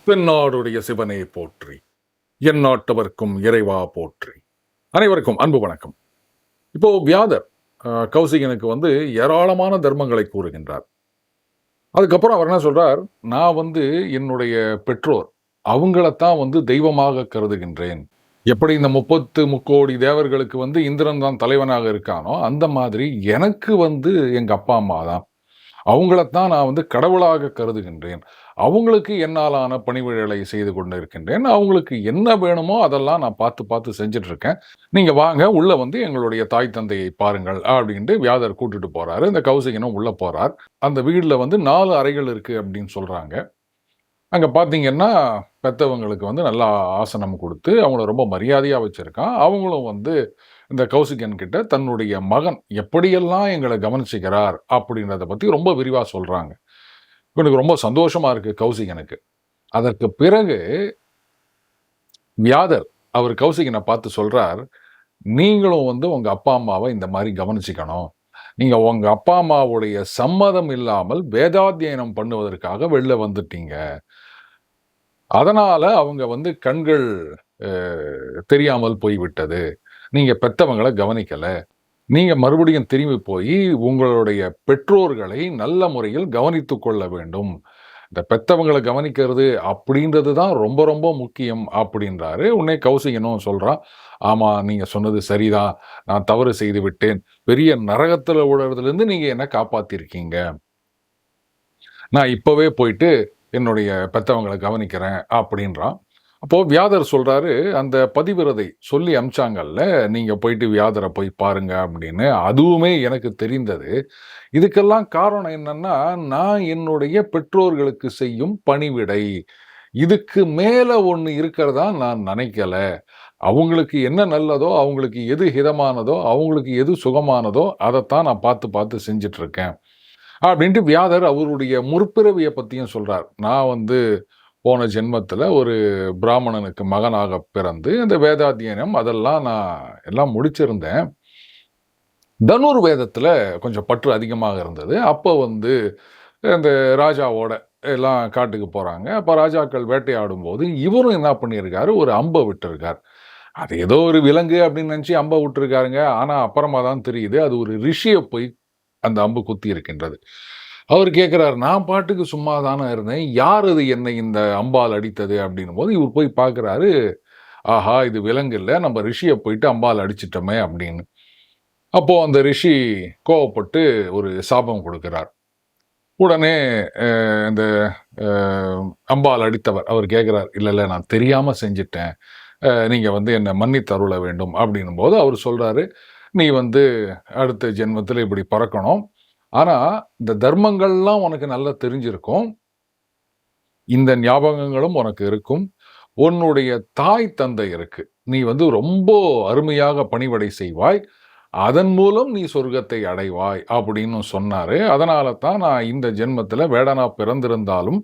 தென்னாடுடைய சிவனே போற்றி, என் நாட்டவர்க்கும் இறைவா போற்றி. அனைவருக்கும் அன்பு வணக்கம். இப்போ வியாதர் கௌசிகனுக்கு ஏராளமான தர்மங்களை கூறுகின்றார். அதுக்கப்புறம் அவர் என்ன சொல்றார், நான் என்னுடைய பெற்றோர் அவங்களத்தான் தெய்வமாக கருதுகின்றேன். எப்படி இந்த 30 முக்கோடி தேவர்களுக்கு இந்திரன் தான் தலைவனாக இருக்கானோ, அந்த மாதிரி எனக்கு எங்க அப்பா அம்மா தான். அவங்களத்தான் நான் கடவுளாக கருதுகின்றேன். அவங்களுக்கு என்னாலான பணிவிடைகளை செய்து கொண்டு இருக்கின்றேன். அவங்களுக்கு என்ன வேணுமோ அதெல்லாம் நான் பார்த்து பார்த்து செஞ்சுட்டு இருக்கேன். நீங்க வாங்க உள்ள எங்களுடைய தாய் தந்தையை பாருங்கள் அப்படின்ட்டு வியாதர் கூட்டிட்டு போறாரு. இந்த கௌசிகனும் உள்ள போறார். அந்த வீடுல 4 அறைகள் இருக்கு அப்படின்னு சொல்றாங்க. அங்க பார்த்தீங்கன்னா, பெத்தவங்களுக்கு நல்லா ஆசனம் குடுத்து, அவங்கள ரொம்ப மரியாதையா வச்சிருக்கான். அவங்களும் இந்த கௌசிகன் கிட்ட தன்னுடைய மகன் எப்படியெல்லாம் எங்கள கவனிச்சுக்கிறார் அப்படின்றத பத்தி ரொம்ப விரிவா சொல்றாங்க. இவனுக்கு ரொம்ப சந்தோஷமா இருக்கு கௌசிகனுக்கு. அதற்கு பிறகு வியாதர் அவர் கௌசிகனை பார்த்து சொல்றார், நீங்களும் உங்க அப்பா அம்மாவை இந்த மாதிரி கவனிச்சுக்கணும். நீங்க உங்க அப்பா அம்மாவுடைய சம்மதம் இல்லாமல் வேதாத்தியனம் பண்ணுவதற்காக வெளில வந்துட்டீங்க. அதனால அவங்க கண்கள் தெரியாமல் போய்விட்டது. நீங்க பெத்தவங்கள கவனிக்கல. நீங்க மறுபடியும் திரும்பி போய் உங்களுடைய பெற்றோர்களை நல்ல முறையில் கவனித்துக் கொள்ள வேண்டும். இந்த பெத்தவங்களை கவனிக்கிறது அப்படின்றது தான் ரொம்ப ரொம்ப முக்கியம் அப்படின்றாரு. உடனே கௌசிகனும் சொல்றான், ஆமா நீங்க சொன்னது சரிதான். நான் தவறு செய்து விட்டேன். பெரிய நரகத்துல விழுறதுலேருந்து நீங்க என்ன காப்பாத்திருக்கீங்க. நான் இப்பவே போயிட்டு என்னுடைய பெத்தவங்களை கவனிக்கிறேன் அப்படின்றான். அப்போ வியாதர் சொல்றாரு, அந்த பதிவிரதை சொல்லி அனுப்பிச்சாங்கல்ல, நீங்க போயிட்டு வியாதரை போய் பாருங்க அப்படின்னு. அதுவுமே எனக்கு தெரிந்தது. இதுக்கெல்லாம் காரணம் என்னன்னா, நான் என்னுடைய பெற்றோர்களுக்கு செய்யும் பணிவிடை. இதுக்கு மேல ஒண்ணு இருக்கிறதா நான் நினைக்கல. அவங்களுக்கு என்ன நல்லதோ, அவங்களுக்கு எது ஹிதமானதோ, அவங்களுக்கு எது சுகமானதோ அதைத்தான் நான் பார்த்து பார்த்து செஞ்சுட்டு இருக்கேன் அப்படின்ட்டு வியாதர் அவருடைய முற்பிறவியை பத்தியும் சொல்றார். நான் போன ஜென்மத்துல ஒரு பிராமணனுக்கு மகனாக பிறந்து இந்த வேதாத்தியனம் அதெல்லாம் நான் எல்லாம் முடிச்சிருந்தேன். தனுர் வேதத்துல கொஞ்சம் பற்று அதிகமாக இருந்தது. அப்போ இந்த ராஜாவோட எல்லாம் காட்டுக்கு போறாங்க. அப்ப ராஜாக்கள் வேட்டையாடும் போது இவரும் என்ன பண்ணியிருக்காரு, ஒரு அம்பை விட்டிருக்கார். அது ஏதோ ஒரு விலங்கு அப்படின்னு நினைச்சு அம்பை விட்டுருக்காருங்க. ஆனா அப்புறமா தான் தெரியுது அது ஒரு ரிஷியை போய் அந்த அம்பு குத்தி இருக்கின்றது. அவர் கேட்கிறார், நான் பாட்டுக்கு சும்மா தானே இருந்தேன், யார் அது என்னை இந்த அம்பால் அடித்தது அப்படின்னும் போது இவர் போய் பார்க்குறாரு, ஆஹா இது விலங்கு இல்லை, நம்ம ரிஷியை போயிட்டு அம்பால் அடிச்சிட்டோமே அப்படின்னு. அப்போ அந்த ரிஷி கோவப்பட்டு ஒரு சாபம் கொடுக்கிறார். உடனே இந்த அம்பால் அடித்தவர் அவர் கேட்குறார், இல்லை இல்லை நான் தெரியாம செஞ்சிட்டேன், நீங்க என்னை மன்னித்து அருள வேண்டும் அப்படின்னும் போது அவர் சொல்றாரு, நீ அடுத்த ஜென்மத்தில் இப்படி பறக்கணும். ஆனா இந்த தர்மங்கள்லாம் உனக்கு நல்லா தெரிஞ்சிருக்கும். இந்த ஞாபகங்களும் உனக்கு இருக்கும். உன்னுடைய தாய் தந்தை இருக்கு. நீ ரொம்ப அருமையாக பணிவிடை செய்வாய். அதன் மூலம் நீ சொர்க்கத்தை அடைவாய் அப்படின்னு சொன்னாரு. அதனால தான் நான் இந்த ஜென்மத்துல வேடனா பிறந்திருந்தாலும்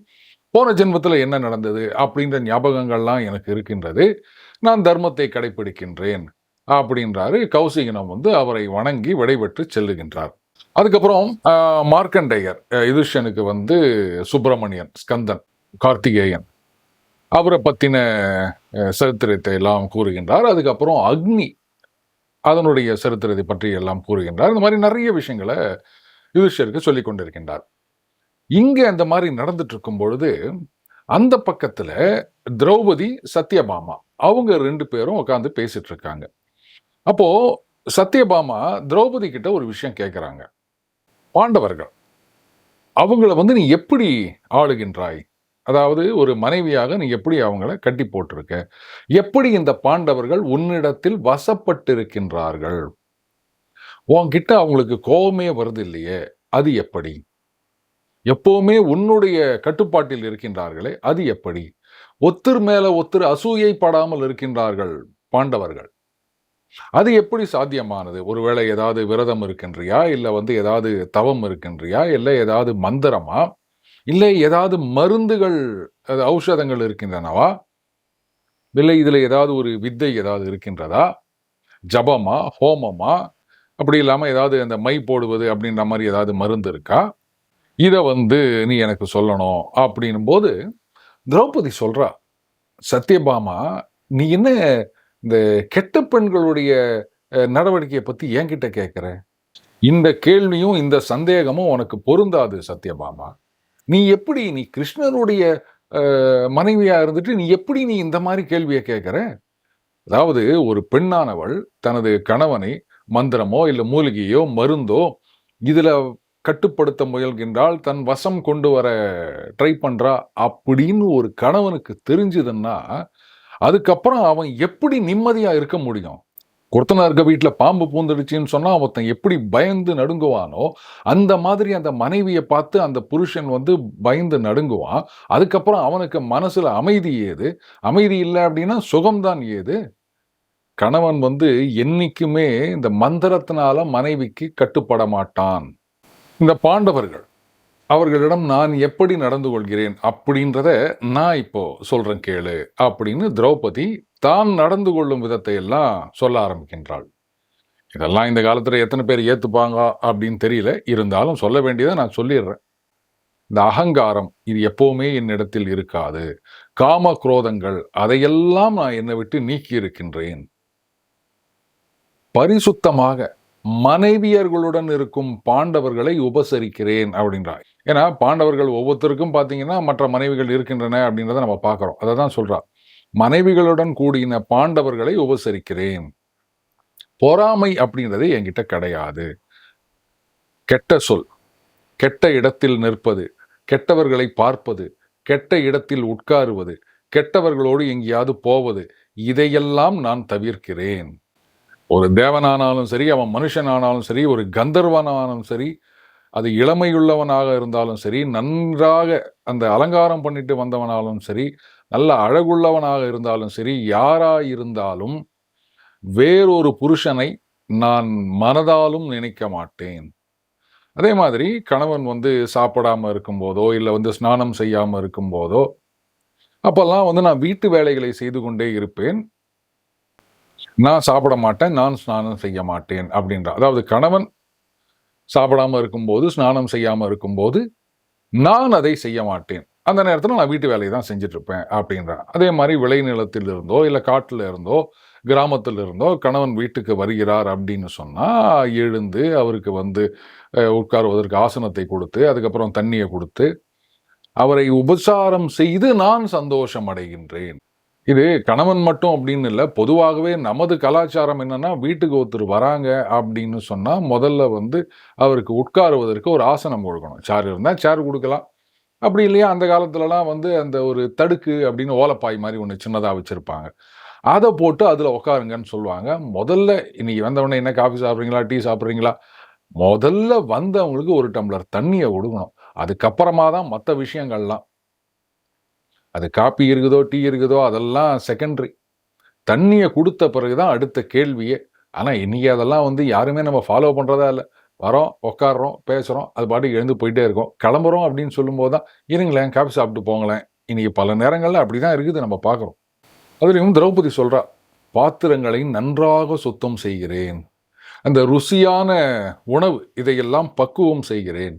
போன ஜென்மத்துல என்ன நடந்தது அப்படின்ற ஞாபகங்கள்லாம் எனக்கு இருக்கின்றது. நான் தர்மத்தை கடைபிடிக்கின்றேன் அப்படின்றாரு. கௌசிகனம் அவரை வணங்கி விடைபெற்று செல்லுகின்றார். அதுக்கப்புறம் மார்க்கண்டேயர் யுதிஷ்டனுக்கு சுப்பிரமணியன், ஸ்கந்தன், கார்த்திகேயன் அவரை பத்தின சரித்திரத்தை எல்லாம் கூறுகின்றார். அதுக்கப்புறம் அக்னி அதனுடைய சரித்திரத்தை பற்றி எல்லாம் கூறுகின்றார். இந்த மாதிரி நிறைய விஷயங்களை யுதிஷ்டருக்கு சொல்லிக் கொண்டிருக்கின்றார். இங்க அந்த மாதிரி நடந்துட்டு இருக்கும் பொழுது அந்த பக்கத்துல திரௌபதி, சத்யபாமா அவங்க 2 பேரும் உட்காந்து பேசிட்டு இருக்காங்க. அப்போ சத்யபாமா திரௌபதி கிட்ட ஒரு விஷயம் கேட்கிறாங்க. பாண்டவர்கள் அவங்கள நீ எப்படி ஆளுகின்றாய்? அதாவது ஒரு மனைவியாக நீ எப்படி அவங்கள கட்டி போட்டிருக்க? எப்படி இந்த பாண்டவர்கள் உன்னிடத்தில் வசப்பட்டிருக்கின்றார்கள்? உன்கிட்ட அவங்களுக்கு கோபமே வருது இல்லையே, அது எப்படி? எப்பவுமே உன்னுடைய கட்டுப்பாட்டில் இருக்கின்றார்களே, அது எப்படி? ஒருத்தர் மேல ஒருத்தர் அசூயை படாமல் இருக்கின்றார்கள் பாண்டவர்கள். அது எப்படி சாத்தியமானது? ஒருவேளை ஏதாவது விரதம் இருக்கின்றியா? இல்ல ஏதாவது தவம் இருக்கின்றியா? இல்ல ஏதாவது மந்திரமா? இல்லை ஏதாவது மருந்துகள், ஔஷதங்கள் இருக்கின்றனவா? இல்லை இதுல ஏதாவது ஒரு வித்தை ஏதாவது இருக்கின்றதா? ஜபமா? ஹோமமா? அப்படி இல்லாம ஏதாவது அந்த மை போடுவது அப்படின்ற மாதிரி ஏதாவது மருந்து இருக்கா? இதை நீ எனக்கு சொல்லணும் அப்படின்னும் போது திரௌபதி சொல்றா, சத்யபாமா, நீ என்ன இந்த கெட்ட பெண்களுடைய நடவடிக்கைய பத்தி என்கிட்ட கேட்கிற? இந்த கேள்வியும், இந்த சந்தேகமும் உனக்கு பொருந்தாது சத்யபாமா. நீ கிருஷ்ணருடைய மனைவியா இருந்துட்டு, நீ எப்படி இந்த மாரி கேள்விய கேட்கிற? அதாவது ஒரு பெண்ணானவள் தனது கணவனை மந்திரமோ, இல்ல மூலிகையோ, மருந்தோ இதுல கட்டுப்படுத்த முயல்கின்றாள், தன் வசம் கொண்டு வர ட்ரை பண்றா அப்படின்னு ஒரு கணவனுக்கு தெரிஞ்சதுன்னா, அதுக்கப்புறம் அவன் எப்படி நிம்மதியா இருக்க முடியும்? கொத்தனார் இருக்க வீட்ல பாம்பு பூந்துடுச்சுன்னு சொன்னா, ஒருத்தன் எப்படி பயந்து நடுங்குவானோ, அந்த மாதிரி அந்த மனைவிய பார்த்து அந்த புருஷன் வந்து பயந்து நடுங்குவான். அதுக்கப்புறம் அவனுக்கு மனசுல அமைதி ஏது? அமைதி இல்ல அப்படின்னா சுகம் தான் ஏது? கணவன் வந்து என்னைக்குமே இந்த மந்திரத்தினால மனைவிக்கு கட்டுப்பட மாட்டான். இந்த பாண்டவர்கள், அவர்களிடம் நான் எப்படி நடந்து கொள்கிறேன் அப்படின்றத நான் இப்போ சொல்றேன் கேளு அப்படின்னு திரௌபதி தான் நடந்து கொள்ளும் விதத்தை எல்லாம் சொல்ல ஆரம்பிக்கின்றாள். இதெல்லாம் இந்த காலத்துல எத்தனை பேர் ஏத்துப்பாங்க அப்படின்னு தெரியல. இருந்தாலும் சொல்ல வேண்டியதை நான் சொல்லிடுறேன். இந்த அகங்காரம் இது எப்பவுமே என்னிடத்தில் இருக்காது. காம குரோதங்கள் அதையெல்லாம் நான் என்னை விட்டு நீக்கி இருக்கின்றேன். பரிசுத்தமாக மனைவியர்களுடன் இருக்கும் பாண்டவர்களை உபசரிக்கிறேன் அப்படின்றார். ஏன்னா பாண்டவர்கள் ஒவ்வொருத்தருக்கும் பார்த்தீங்கன்னா மற்ற மனைவிகள் இருக்கின்றன அப்படின்றத நம்ம பார்க்கிறோம். அதை தான் சொல்றா. மனைவிகளுடன் கூடின பாண்டவர்களை உபசரிக்கிறேன். பொறாமை அப்படின்றதே என்கிட்ட கிடையாது. கெட்ட சொல், கெட்ட இடத்தில் நிற்பது, கெட்டவர்களை பார்ப்பது, கெட்ட இடத்தில் உட்காருவது, கெட்டவர்களோடு எங்கேயாவது போவது, இதையெல்லாம் நான் தவிர்க்கிறேன். ஒரு தேவனானாலும் சரி, அவன் மனுஷனானாலும் சரி, ஒரு கந்தர்வனானாலும் சரி, அது இளமையுள்ளவனாக இருந்தாலும் சரி, நன்றாக அந்த அலங்காரம் பண்ணிட்டு வந்தவனாலும் சரி, நல்ல அழகுள்ளவனாக இருந்தாலும் சரி, யாராயிருந்தாலும் வேறொரு புருஷனை நான் மனதாலும் நினைக்க மாட்டேன். அதே மாதிரி கணவன் வந்து சாப்பிடாம இருக்கும்போதோ, இல்ல வந்து ஸ்நானம் செய்யாம இருக்கும்போதோ, அப்பல்லாம் வந்து நான் வீட்டு வேலைகளை செய்து கொண்டே இருப்பேன். நான் சாப்பிட மாட்டேன், நான் ஸ்நானம் செய்ய மாட்டேன் அப்படின்றார். அதாவது கணவன் சாப்பிடாம இருக்கும்போது, ஸ்நானம் செய்யாம இருக்கும்போது, நான் அதை செய்ய மாட்டேன். அந்த நேரத்துல நான் வீட்டு வேலைய தான் செஞ்சுட்டு இருப்பேன் அப்படின்றார். அதே மாரி விளைநிலத்தில் இருந்தோ, இல்ல காட்டுல இருந்தோ, கிராமத்தில் இருந்தோ கணவன் வீட்டுக்கு வருகிறார் அப்படின்னு சொன்னா, எழுந்து அவருக்கு வந்து உட்காருவதற்கு ஆசனத்தை கொடுத்து, அதுக்கப்புறம் தண்ணிய குடுத்து, அவரை உபசாரம் செய்து நான் சந்தோஷம் அடைகின்றேன். இது கணவன் மட்டும் அப்படின்னு இல்ல. பொதுவாகவே நமது கலாச்சாரம் என்னன்னா, வீட்டுக்கு ஒருத்தர் வராங்க அப்படின்னு சொன்னா, முதல்ல வந்து அவருக்கு உட்காருவதற்கு ஒரு ஆசனம் கொடுக்கணும். சேர் இருந்தா சேர் குடுக்கலாம். அப்படி இல்லையா, அந்த காலத்துலலாம் வந்து அந்த ஒரு தடுக்கு அப்படின்னு ஓலப்பாய் மாரி ஒண்ணு சின்னதா வச்சிருப்பாங்க. அத போட்டு அதுல உட்காருங்கன்னு சொல்லுவாங்க. முதல்ல இன்னைக்கு வந்தவுடனே என்ன காஃபி சாப்பிடுறீங்களா? டீ சாப்பிடுறீங்களா? முதல்ல வந்தவங்களுக்கு ஒரு டம்ளர் தண்ணிய குடுக்கணும். அதுக்கப்புறமா தான் மத்த விஷயங்கள்லாம். அது காப்பி இருக்குதோ, டீ இருக்குதோ அதெல்லாம் செகண்டரி. தண்ணிய குடுத்த பிறகு தான் அடுத்த கேள்வியே. ஆனா, இன்னைக்கு அதெல்லாம் வந்து யாருமே நம்ம ஃபாலோ பண்றதா இல்ல. வரோம், உட்கார்றோம், பேசுறோம். அது பாட்டுக்கு எழுந்து போயிட்டே இருக்கோம். கிளம்புறோம் அப்படின்னு சொல்லும்போது தான், "இருங்களேன், காஃபி சாப்பிட்டு போங்களேன்." இன்னைக்கு பல நேரங்கள்ல அப்படிதான் இருக்குது நம்ம பார்க்குறோம். அதுலயும் திரௌபதி சொல்றா, "பாத்திரங்களை நன்றாக சுத்தம் செய்கிறேன். அந்த ருசியான உணவு இதையெல்லாம் பக்குவம் செய்கிறேன்.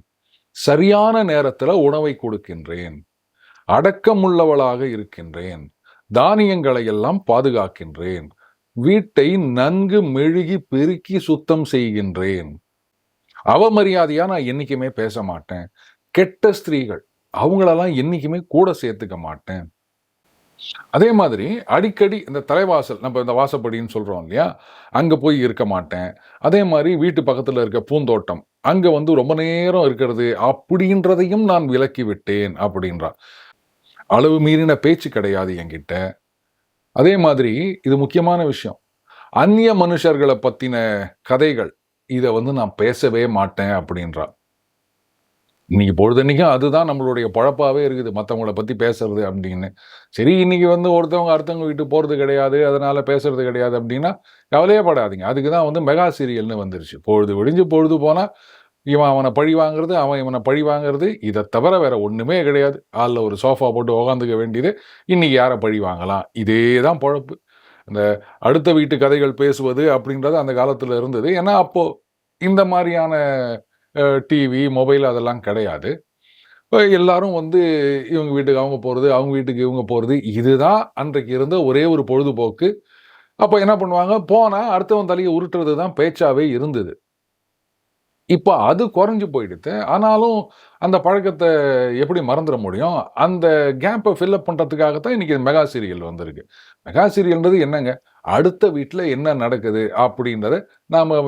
சரியான நேரத்துல உணவை கொடுக்கின்றேன். அடக்கமுள்ளவளாக இருக்கின்றேன். தானியங்களை எல்லாம் பாதுகாக்கின்றேன். வீட்டை நன்கு மெழுகி பெருக்கி சுத்தம் செய்கின்றேன். அவமரியாதையா நான் என்னைக்குமே பேச மாட்டேன். கெட்ட ஸ்திரீகள் அவங்களெல்லாம் என்னைக்குமே கூட சேர்த்துக்க மாட்டேன். அதே மாதிரி அடிக்கடி இந்த தலைவாசல் நம்ம இந்த வாசப்படின்னு சொல்றோம் இல்லையா? அங்க போய் இருக்க மாட்டேன். அதே மாரி வீட்டு பக்கத்துல இருக்க பூந்தோட்டம், அங்க வந்து ரொம்ப நேரம் இருக்கிறது அப்படின்றதையும் நான் விலக்கி விட்டேன் அப்படின்றா. அளவு மீறின பேச்சு கிடையாது என்கிட்ட. அதே மாதிரி இது முக்கியமான விஷயம். அந்நிய மனுஷர்கள பத்தின கதைகள், இத வந்து நான் பேசவே மாட்டேன் அப்படின்றா. இன்னைக்கு பொழுதன்னைக்கும் அதுதான் நம்மளுடைய பொழப்பாவே இருக்குது. மத்தவங்கள பத்தி பேசுறது அப்படின்னு. சரி, இன்னைக்கு வந்து ஒருத்தவங்க அடுத்தவங்க வீட்டுக்கு போறது கிடையாது, அதனால பேசுறது கிடையாது அப்படின்னா, கவலையே படாதீங்க. அதுக்கு தான் வந்து மெகா சீரியல்னு வந்துருச்சு. பொழுது விடிஞ்சு பொழுது போனா, இவன் அவன பழி வாங்குறது, அவன் இவன பழி வாங்குறது, இத தவிர வேற ஒண்ணுமே கிடையாது. ஹால்ல ஒரு சோஃபா போட்டு உக்காந்துக்க வேண்டியது. இன்னைக்கு யார பழி வாங்கலாம்? இதே தான் பொழப்பு. இந்த அடுத்த வீட்டு கதைகள் பேசுவது அப்படின்றது அந்த காலத்துல இருந்தது. ஏன்னா, அப்போ இந்த மாரியான டிவி, மொபைல் அதெல்லாம் கிடையாது. எல்லாரும் வந்து இவங்க வீட்டுக்கு அவங்க போறது, அவங்க வீட்டுக்கு இவங்க போறது. இதுதான் அன்றைக்கு இருந்த ஒரே ஒரு பொழுதுபோக்கு. அப்ப என்ன பண்ணுவாங்க, போனா அடுத்தவன் தலைய உருட்டுறது தான் பேச்சாவே இருந்தது. இப்ப அது குறைஞ்சு போயிடுத்து. ஆனாலும் அந்த பழக்கத்த எப்படி மறந்துற முடியும்? அந்த கேப்ப ஃபில் அப் பண்றதுக்காக தான் இன்னைக்கு மெகா சீரியல் வந்திருக்கு. மெகா சீரியல்ன்றது என்னங்க? அடுத்த வீட்ல என்ன நடக்குது? அப்படின்றத நாம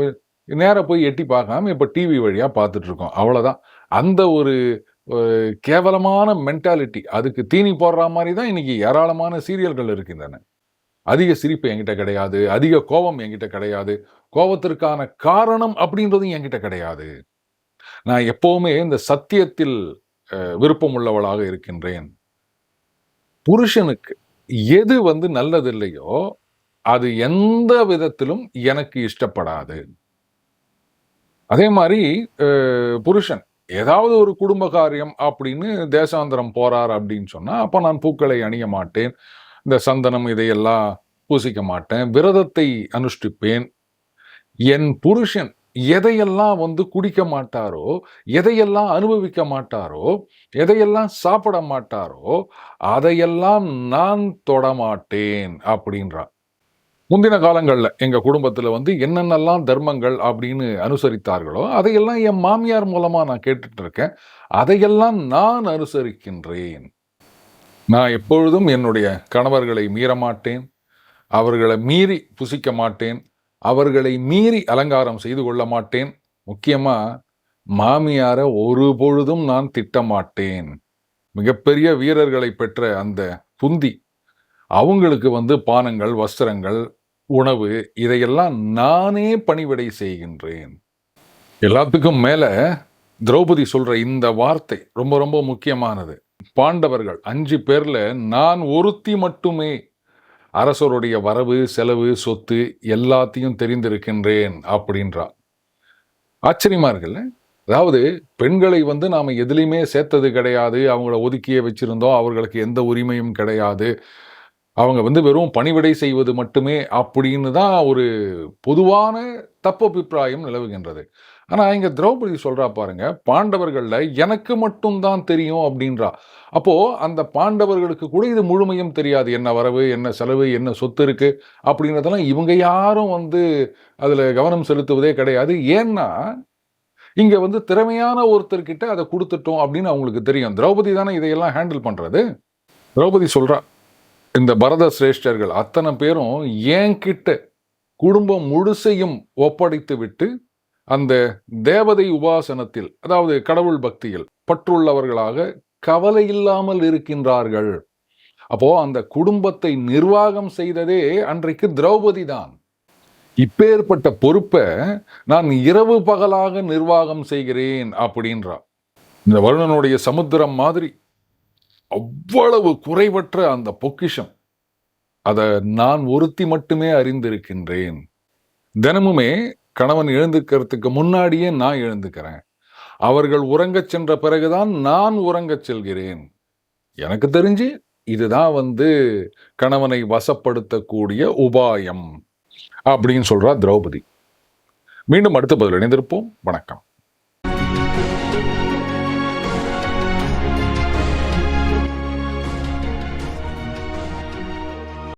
நேரா போய் எட்டி பார்க்காம இப்ப டிவி வழியா பார்த்துட்டு இருக்கோம். அவ்வளதான். அந்த ஒரு அ கேவலமான மென்டாலிட்டி அதுக்கு தீனி போடுறா மாரி தான் இன்னைக்கு ஏராளமான சீரியல்கள் இருக்கின்றன. அதிக சிரிப்பு என்கிட்ட கிடையாது. அதிக கோவம் என்கிட்ட கிடையாது. கோவத்திற்கான காரணம் அப்படின்றதும் என்கிட்ட கிடையாது. நான் எப்பவுமே இந்த சத்தியத்தில் விருப்பம் உள்ளவளாக இருக்கின்றேன். புருஷனுக்கு எது வந்து நல்லதில்லையோ, அது எந்த விதத்திலும் எனக்கு இஷ்டப்படாது. அதே மாரி அ புருஷன் ஏதாவது ஒரு குடும்ப காரியம் அப்படின்னு தேசாந்திரம் போறார் அப்படின்னு சொன்னா, அப்ப நான் பூக்களை அணிய மாட்டேன். இந்த சந்தனம் இதையெல்லாம் பூசிக்க மாட்டேன். விரதத்தை அனுஷ்டிப்பேன். என் புருஷன் எதையெல்லாம் வந்து குடிக்க மாட்டாரோ, எதையெல்லாம் அனுபவிக்க மாட்டாரோ, எதையெல்லாம் சாப்பிட மாட்டாரோ, அதையெல்லாம் நான் தொடமாட்டேன் அப்படின்றா. முந்தின காலங்கள்ல எங்க குடும்பத்துல வந்து என்னென்னலாம் தர்மங்கள் அப்படின்னு அனுசரித்தார்களோ, அதையெல்லாம் என் மாமியார் மூலமா நான் கேட்டுட்டு இருக்கேன். அதையெல்லாம் நான் அனுசரிக்கின்றேன். நான் எப்பொழுதும் என்னுடைய கணவர்களை மீறமாட்டேன். அவர்கள மீறி புசிக்க மாட்டேன். அவர்களை மீறி அலங்காரம் செய்து கொள்ள மாட்டேன். முக்கியமா மாமியார ஒருபொழுதும் நான் திட்டமாட்டேன். மிகப்பெரிய வீரர்களை பெற்ற அந்த புந்தி. அவங்களுக்கு வந்து பானங்கள், வஸ்திரங்கள், உணவு இதையெல்லாம் நானே பணிவிடை செய்கின்றேன். எல்லாத்துக்கும் மேல திரௌபதி சொல்ற இந்த வார்த்தை ரொம்ப ரொம்ப முக்கியமானது. பாண்டவர்கள் 5 பேர்ல நான் ஒருத்தி மட்டுமே அரசருடைய வரவு, செலவு, சொத்து எல்லாத்தையும் தெரிந்திருக்கின்றேன் அப்படின்றா. ஆச்சரியமா இருக்குல்ல? அதாவது பெண்களை வந்து நாம எதிலயுமே சேர்த்தது கிடையாது. அவங்கள ஒதுக்கியே வச்சிருந்தோம். அவர்களுக்கு எந்த உரிமையும் கிடையாது. அவங்க வந்து வெறும் பணிவிடை செய்வது மட்டுமே அப்படின்னு தான் ஒரு பொதுவான தப்பபிப்பிராயம் நிலவுகின்றது. ஆனா, இங்க திரௌபதி சொல்றா பாருங்க, பாண்டவர்கள்ல எனக்கு மட்டும் தான் தெரியும் அப்படின்றா. அப்போ அந்த பாண்டவர்களுக்கு கூட இது முழுமையும் தெரியாது. என்ன வரவு, என்ன செலவு, என்ன சொத்து இருக்கு அப்படின்றதெல்லாம் இவங்க யாரும் வந்து அதுல கவனம் செலுத்துவதே கிடையாது. ஏன்னா, இங்க வந்து திறமையான ஒருத்தர்கிட்ட அத குடுத்துட்டோம் அப்படின்னு அவங்களுக்கு தெரியும். திரௌபதி தானே இதையெல்லாம் ஹேண்டில் பண்றது. திரௌபதி சொல்றா, இந்த பரத சிரேஷ்டர்கள் அத்தன பேரும் என்கிட்ட குடும்பம் முழுசையும் ஒப்படைத்து விட்டு அந்த தேவதை உபாசனத்தில், அதாவது கடவுள் பக்தியில் பற்றுள்ளவர்களாக கவலை இல்லாமல் இருக்கின்றார்கள். அப்போ அந்த குடும்பத்தை நிர்வாகம் செய்ததே அன்றைக்கு திரௌபதி தான். இப்பேற்பட்ட பொறுப்ப நான் இரவு பகலாக நிர்வாகம் செய்கிறேன் அப்படின்றா. இந்த வருணனுடைய சமுத்திரம் மாதிரி அவ்வளவு குறைவற்ற அந்த பொக்கிஷம். அத நான் ஒருத்தி மட்டுமே அறிந்திருக்கின்றேன். தினமுமே கணவன் எழுந்துக்கிறதுக்கு முன்னாடியே நான் எழுந்துக்கிறேன். அவர்கள் உறங்கச் சென்ற பிறகுதான் நான் உறங்கச் செல்கிறேன். எனக்கு தெரிஞ்சு இதுதான் வந்து கணவனை வசப்படுத்தக்கூடிய உபாயம் அப்படின்னு சொல்றா திரௌபதி. மீண்டும் அடுத்த பதில் இணைந்திருப்போம். வணக்கம்.